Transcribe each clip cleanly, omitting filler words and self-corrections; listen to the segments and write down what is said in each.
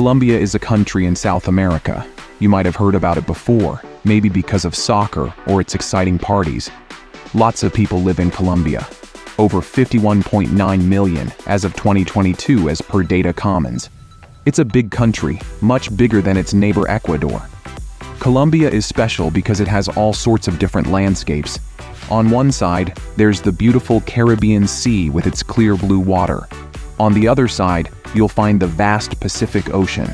Colombia is a country in South America. You might have heard about it before, maybe because of soccer or its exciting parties. Lots of people live in Colombia. Over 51.9 million as of 2022 as per Data Commons. It's a big country, much bigger than its neighbor Ecuador. Colombia is special because it has all sorts of different landscapes. On one side, there's the beautiful Caribbean Sea with its clear blue water. On the other side, you'll find the vast Pacific Ocean.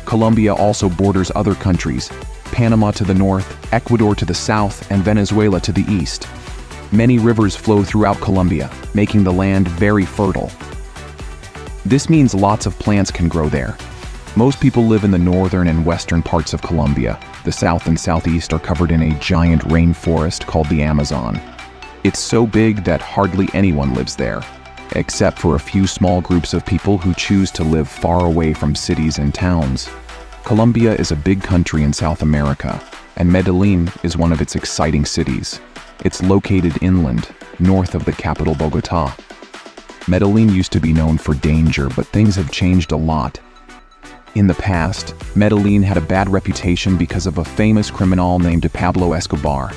Colombia also borders other countries, Panama to the north, Ecuador to the south, and Venezuela to the east. Many rivers flow throughout Colombia, making the land very fertile. This means lots of plants can grow there. Most people live in the northern and western parts of Colombia. The south and southeast are covered in a giant rainforest called the Amazon. It's so big that hardly anyone lives there, except for a few small groups of people who choose to live far away from cities and towns. Colombia is a big country in South America, and Medellín is one of its exciting cities. It's located inland, north of the capital Bogotá. Medellín used to be known for danger, but things have changed a lot. In the past, Medellín had a bad reputation because of a famous criminal named Pablo Escobar.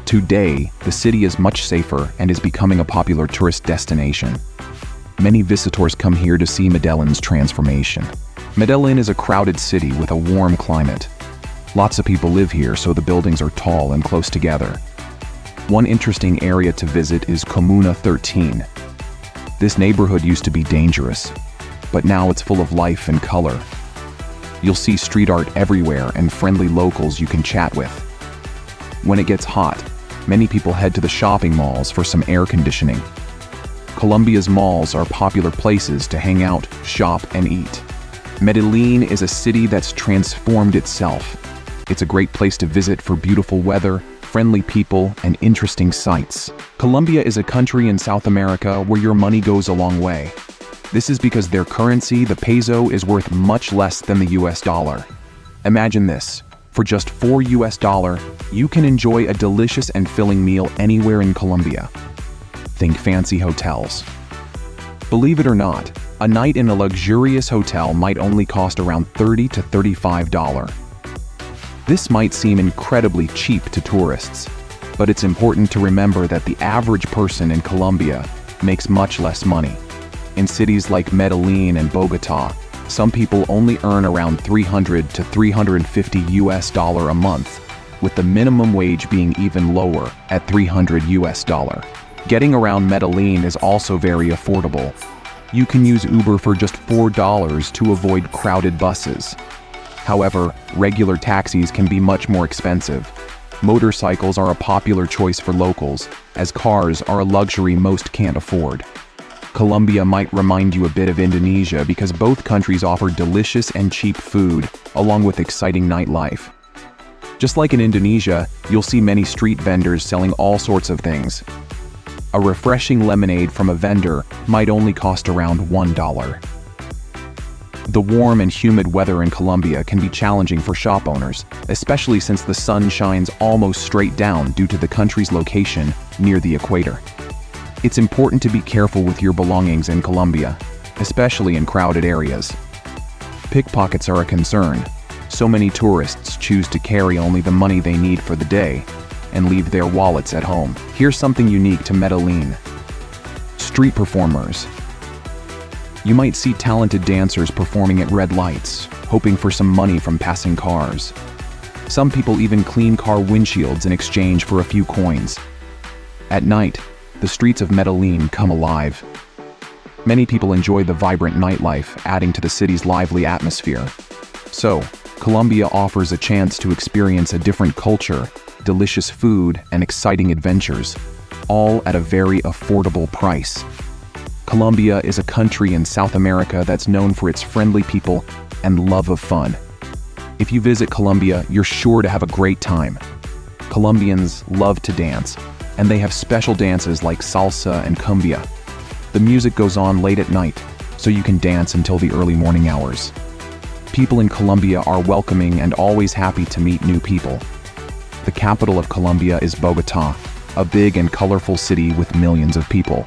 Today, the city is much safer and is becoming a popular tourist destination. Many visitors come here to see Medellín's transformation. Medellín is a crowded city with a warm climate. Lots of people live here, so the buildings are tall and close together. One interesting area to visit is Comuna 13. This neighborhood used to be dangerous, but now it's full of life and color. You'll see street art everywhere and friendly locals you can chat with. When it gets hot, many people head to the shopping malls for some air conditioning. Colombia's malls are popular places to hang out, shop, and eat. Medellín is a city that's transformed itself. It's a great place to visit for beautiful weather, friendly people, and interesting sights. Colombia is a country in South America where your money goes a long way. This is because their currency, the peso, is worth much less than the US dollar. Imagine this. For just $4, you can enjoy a delicious and filling meal anywhere in Colombia. Think fancy hotels. Believe it or not, a night in a luxurious hotel might only cost around $30 to $35. This might seem incredibly cheap to tourists, but it's important to remember that the average person in Colombia makes much less money. In cities like Medellín and Bogotá, some people only earn around $300 to $350 a month, with the minimum wage being even lower at $300. Getting around Medellín is also very affordable. You can use Uber for just $4 to avoid crowded buses. However, regular taxis can be much more expensive. Motorcycles are a popular choice for locals, as cars are a luxury most can't afford. Colombia might remind you a bit of Indonesia because both countries offer delicious and cheap food, along with exciting nightlife. Just like in Indonesia, you'll see many street vendors selling all sorts of things. A refreshing lemonade from a vendor might only cost around $1. The warm and humid weather in Colombia can be challenging for shop owners, especially since the sun shines almost straight down due to the country's location near the equator. It's important to be careful with your belongings in Colombia, especially in crowded areas. Pickpockets are a concern. So many tourists choose to carry only the money they need for the day and leave their wallets at home. Here's something unique to Medellín. Street performers. You might see talented dancers performing at red lights, hoping for some money from passing cars. Some people even clean car windshields in exchange for a few coins. At night, the streets of Medellín come alive. Many people enjoy the vibrant nightlife, adding to the city's lively atmosphere. So, Colombia offers a chance to experience a different culture, delicious food, and exciting adventures, all at a very affordable price. Colombia is a country in South America that's known for its friendly people and love of fun. If you visit Colombia, you're sure to have a great time. Colombians love to dance, and they have special dances like salsa and cumbia. The music goes on late at night, so you can dance until the early morning hours. People in Colombia are welcoming and always happy to meet new people. The capital of Colombia is Bogotá, a big and colorful city with millions of people.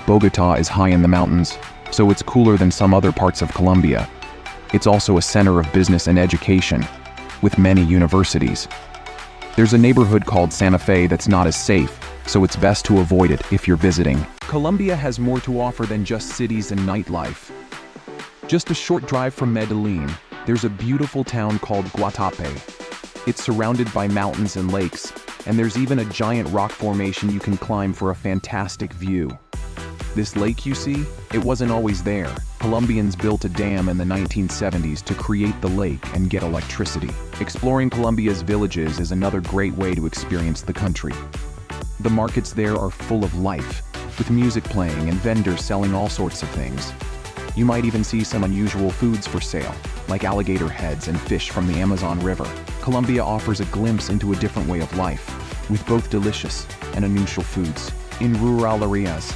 Bogotá is high in the mountains, so it's cooler than some other parts of Colombia. It's also a center of business and education, with many universities. There's a neighborhood called Santa Fe that's not as safe, so it's best to avoid it if you're visiting. Colombia has more to offer than just cities and nightlife. Just a short drive from Medellín, there's a beautiful town called Guatapé. It's surrounded by mountains and lakes, and there's even a giant rock formation you can climb for a fantastic view. This lake you see, it wasn't always there. Colombians built a dam in the 1970s to create the lake and get electricity. Exploring Colombia's villages is another great way to experience the country. The markets there are full of life, with music playing and vendors selling all sorts of things. You might even see some unusual foods for sale, like alligator heads and fish from the Amazon River. Colombia offers a glimpse into a different way of life, with both delicious and unusual foods. In rural areas,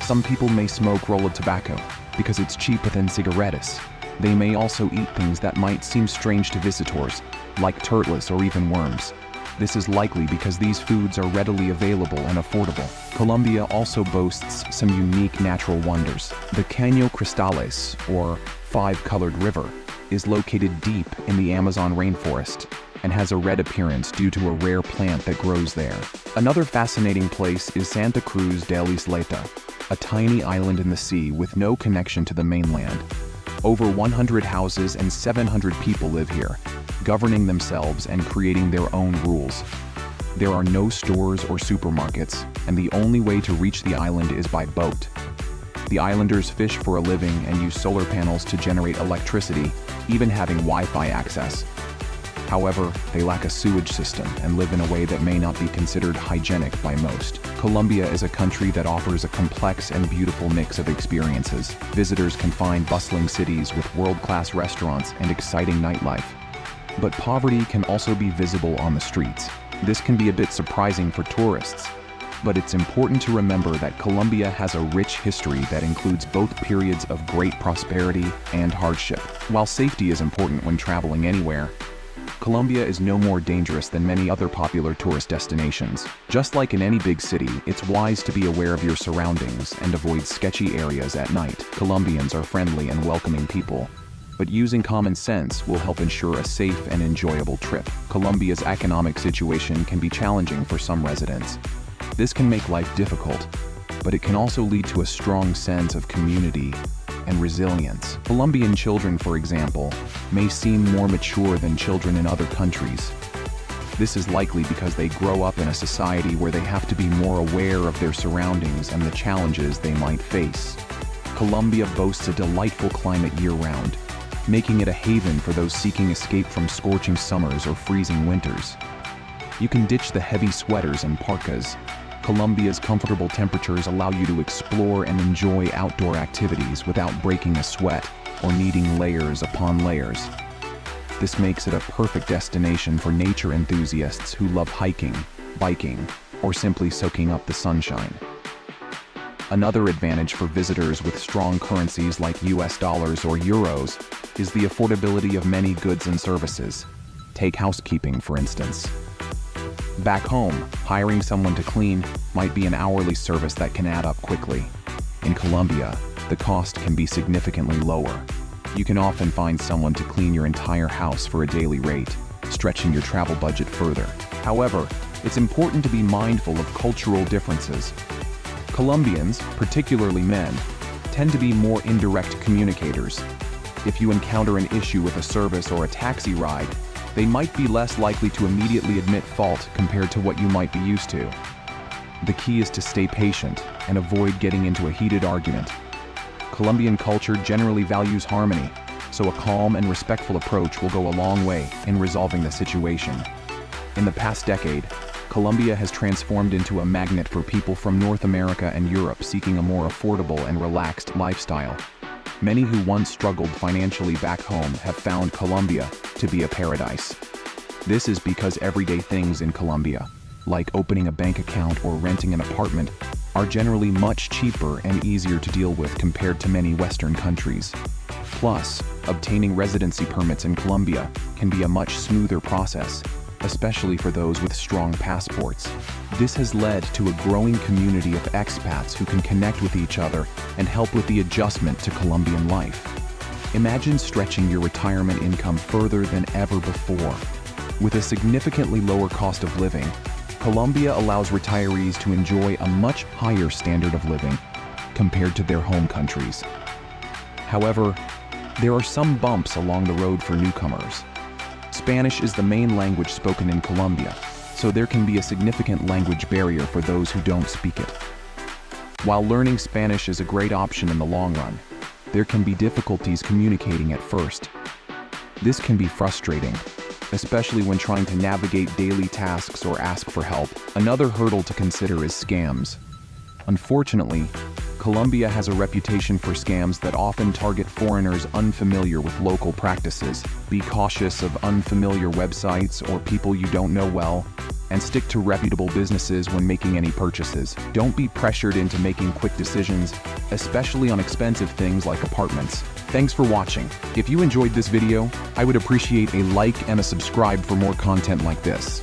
some people may smoke rolled tobacco because it's cheaper than cigarettes. They may also eat things that might seem strange to visitors, like turtles or even worms. This is likely because these foods are readily available and affordable. Colombia also boasts some unique natural wonders. The Caño Cristales, or Five-Colored River, is located deep in the Amazon rainforest and has a red appearance due to a rare plant that grows there. Another fascinating place is Santa Cruz del Isleta, a tiny island in the sea with no connection to the mainland. Over 100 houses and 700 people live here, governing themselves and creating their own rules. There are no stores or supermarkets, and the only way to reach the island is by boat. The islanders fish for a living and use solar panels to generate electricity, even having Wi-Fi access. However, they lack a sewage system and live in a way that may not be considered hygienic by most. Colombia is a country that offers a complex and beautiful mix of experiences. Visitors can find bustling cities with world-class restaurants and exciting nightlife. But poverty can also be visible on the streets. This can be a bit surprising for tourists, but it's important to remember that Colombia has a rich history that includes both periods of great prosperity and hardship. While safety is important when traveling anywhere, Colombia is no more dangerous than many other popular tourist destinations. Just like in any big city, it's wise to be aware of your surroundings and avoid sketchy areas at night. Colombians are friendly and welcoming people, but using common sense will help ensure a safe and enjoyable trip. Colombia's economic situation can be challenging for some residents. This can make life difficult, but it can also lead to a strong sense of community and resilience. Colombian children, for example, may seem more mature than children in other countries. This is likely because they grow up in a society where they have to be more aware of their surroundings and the challenges they might face. Colombia boasts a delightful climate year-round, making it a haven for those seeking escape from scorching summers or freezing winters. You can ditch the heavy sweaters and parkas. Colombia's comfortable temperatures allow you to explore and enjoy outdoor activities without breaking a sweat or needing layers upon layers. This makes it a perfect destination for nature enthusiasts who love hiking, biking, or simply soaking up the sunshine. Another advantage for visitors with strong currencies like US dollars or euros is the affordability of many goods and services. Take housekeeping, for instance. Back home, hiring someone to clean might be an hourly service that can add up quickly. In Colombia, the cost can be significantly lower. You can often find someone to clean your entire house for a daily rate, stretching your travel budget further. However, it's important to be mindful of cultural differences. Colombians, particularly men, tend to be more indirect communicators. If you encounter an issue with a service or a taxi ride, they might be less likely to immediately admit fault compared to what you might be used to. The key is to stay patient and avoid getting into a heated argument. Colombian culture generally values harmony, so a calm and respectful approach will go a long way in resolving the situation. In the past decade, Colombia has transformed into a magnet for people from North America and Europe seeking a more affordable and relaxed lifestyle. Many who once struggled financially back home have found Colombia to be a paradise. This is because everyday things in Colombia, like opening a bank account or renting an apartment, are generally much cheaper and easier to deal with compared to many Western countries. Plus, obtaining residency permits in Colombia can be a much smoother process, especially for those with strong passports. This has led to a growing community of expats who can connect with each other and help with the adjustment to Colombian life. Imagine stretching your retirement income further than ever before. With a significantly lower cost of living, Colombia allows retirees to enjoy a much higher standard of living compared to their home countries. However, there are some bumps along the road for newcomers. Spanish is the main language spoken in Colombia, so there can be a significant language barrier for those who don't speak it. While learning Spanish is a great option in the long run, there can be difficulties communicating at first. This can be frustrating, especially when trying to navigate daily tasks or ask for help. Another hurdle to consider is scams. Unfortunately, Colombia has a reputation for scams that often target foreigners unfamiliar with local practices. Be cautious of unfamiliar websites or people you don't know well, and stick to reputable businesses when making any purchases. Don't be pressured into making quick decisions, especially on expensive things like apartments. Thanks for watching. If you enjoyed this video, I would appreciate a like and a subscribe for more content like this.